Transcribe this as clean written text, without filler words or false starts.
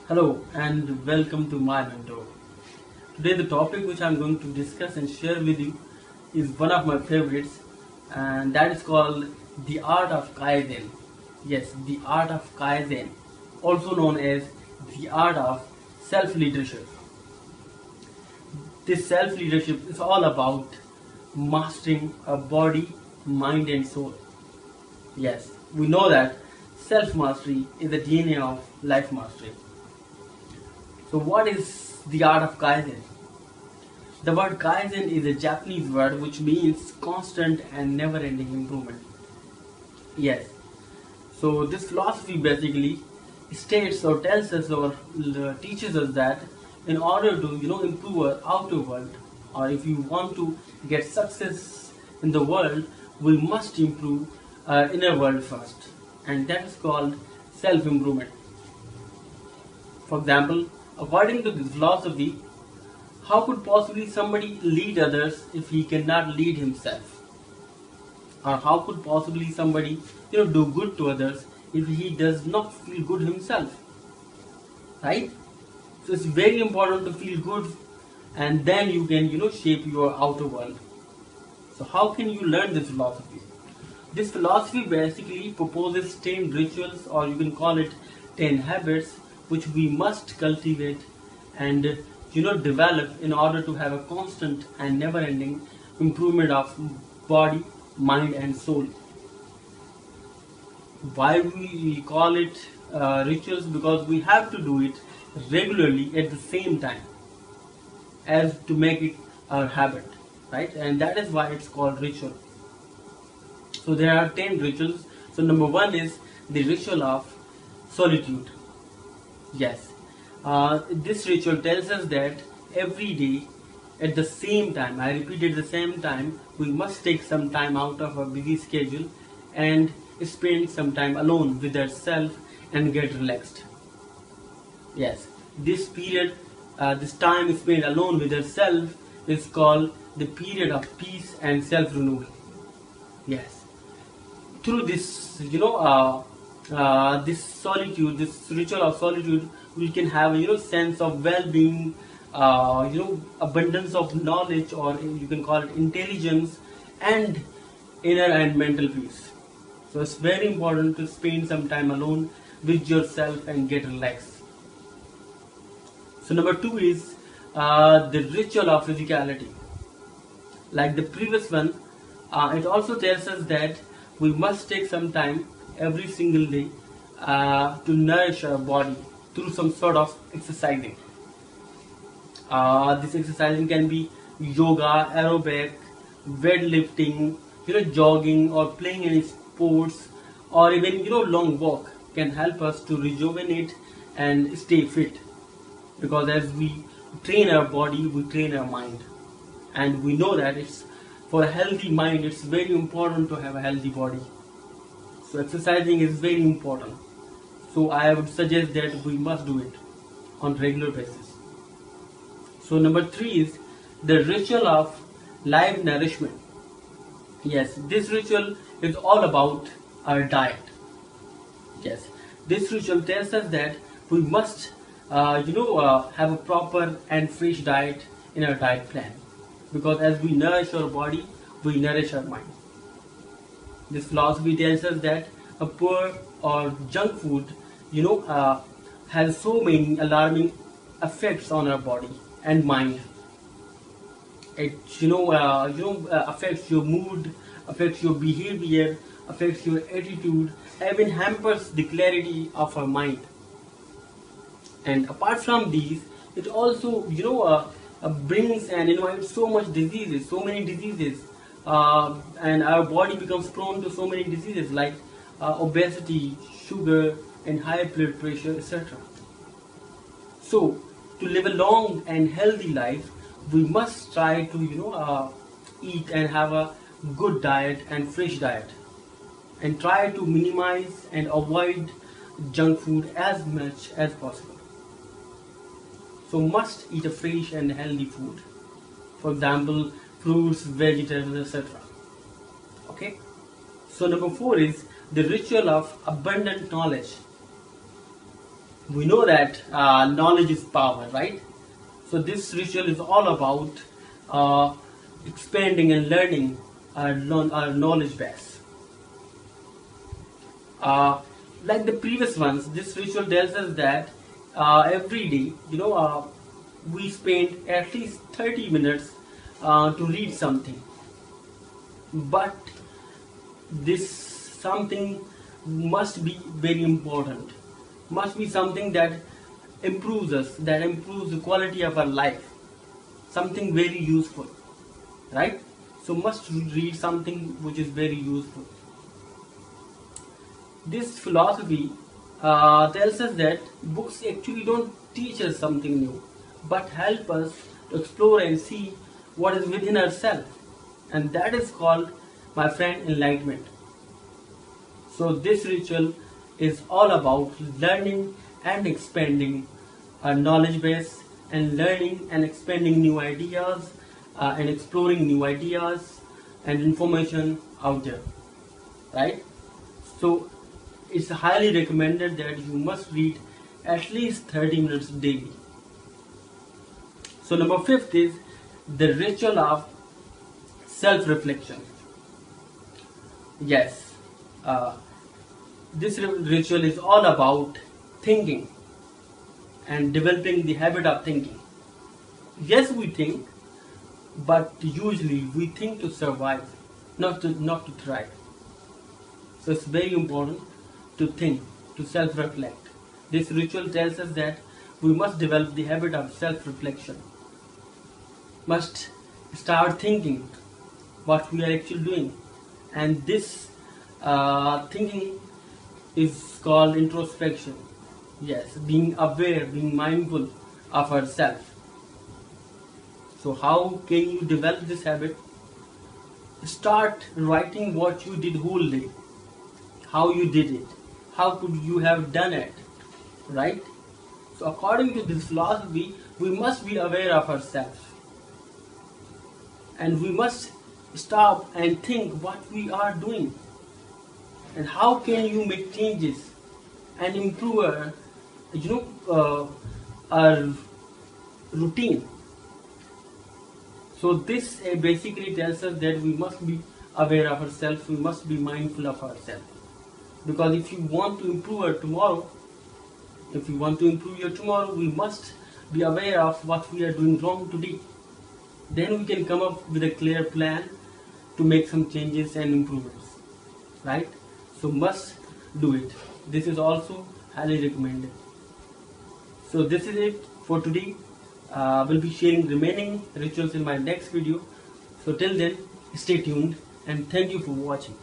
Hello and welcome to my mentor. Today the topic which I'm going to discuss and share with you is one of my favorites, and that is called the art of Kaizen. Yes, the art of Kaizen, also known as the art of self-leadership. This self-leadership is all about mastering a body, mind and soul. Yes, we know that self-mastery is the DNA of life mastery. So what is the art of Kaizen? The word Kaizen is a Japanese word which means constant and never-ending improvement. Yes. So this philosophy basically states or tells us or teaches us that in order to improve our outer world, or if you want to get success in the world, we must improve our inner world first, and that is called self-improvement. For example, according to this philosophy, how could possibly somebody lead others if he cannot lead himself? Or how could possibly somebody do good to others if he does not feel good himself? Right? So it's very important to feel good, and then you can shape your outer world. So how can you learn this philosophy? This philosophy basically proposes 10 rituals, or you can call it 10 habits, which we must cultivate and develop in order to have a constant and never ending improvement of body, mind and soul. Why we call it rituals? Because we have to do it regularly at the same time as to make it our habit, right? And that is why it's called ritual. So there are 10 rituals. So number one is the ritual of solitude. Yes, this ritual tells us that every day at the same time, I repeat at the same time, we must take some time out of our busy schedule and spend some time alone with ourselves and get relaxed. Yes, this period, this time spent alone with ourselves is called the period of peace and self-renewal. Yes, through this this solitude, this ritual of solitude, we can have sense of well-being, abundance of knowledge, or you can call it intelligence, and inner and mental peace. So it's very important to spend some time alone with yourself and get relaxed. So number two is the ritual of physicality. Like the previous one, it also tells us that we must take some time every single day to nourish our body through some sort of exercising. This exercising can be yoga, aerobic, weightlifting, jogging or playing any sports, or even long walk can help us to rejuvenate and stay fit. Because as we train our body, we train our mind, and we know that it's for a healthy mind, it's very important to have a healthy body. So exercising is very important. So I would suggest that we must do it on regular basis. So number three is the ritual of live nourishment. Yes, this ritual is all about our diet. Yes, this ritual tells us that we must have a proper and fresh diet in our diet plan, because as we nourish our body, we nourish our mind. This philosophy tells us that a poor or junk food, has so many alarming effects on our body and mind. It affects your mood, affects your behavior, affects your attitude, even hampers the clarity of our mind. And apart from these, it also brings and invites so much diseases, so many diseases, and our body becomes prone to so many diseases like obesity, sugar, and high blood pressure, etc. So, to live a long and healthy life, we must try to eat and have a good diet and fresh diet, and try to minimize and avoid junk food as much as possible. So must eat a fresh and healthy food. For example, fruits, vegetables, etc. Okay. So number four is the ritual of abundant knowledge. We know that knowledge is power, right? So this ritual is all about uh, expanding and learning our knowledge base. Uh, like the previous ones, this ritual tells us that every day, we spend at least 30 minutes to read something. But this something must be very important, must be something that improves us, that improves the quality of our life, something very useful, right? So must read something which is very useful. This philosophy tells us that books actually don't teach us something new, but help us to explore and see what is within ourselves, and that is called, my friend, enlightenment. So this ritual is all about learning and expanding our knowledge base, and learning and expanding new ideas, and exploring new ideas and information out there, right? So it's highly recommended that you must read at least 30 minutes daily. So number fifth is the ritual of self-reflection. Yes, uh, this ritual is all about thinking and developing the habit of thinking. Yes, we think, but usually we think to survive, not to thrive. So it's very important to think, to self-reflect. This ritual tells us that we must develop the habit of self-reflection. Must start thinking what we are actually doing, and this thinking is called introspection. Yes, being aware, being mindful of ourselves. So how can you develop this habit? Start writing what you did whole day, how you did it, how could you have done it, right? So according to this philosophy, we must be aware of ourselves, and we must stop and think what we are doing, and how can you make changes and improve our routine. So this basically tells us that we must be aware of ourselves, we must be mindful of ourselves. Because if you want to improve our tomorrow, if we want to improve your tomorrow, we must be aware of what we are doing wrong today. Then we can come up with a clear plan to make some changes and improvements, right? So must do it. This is also highly recommended. So this is it for today. We'll be sharing remaining rituals in my next video. So till then, stay tuned and thank you for watching.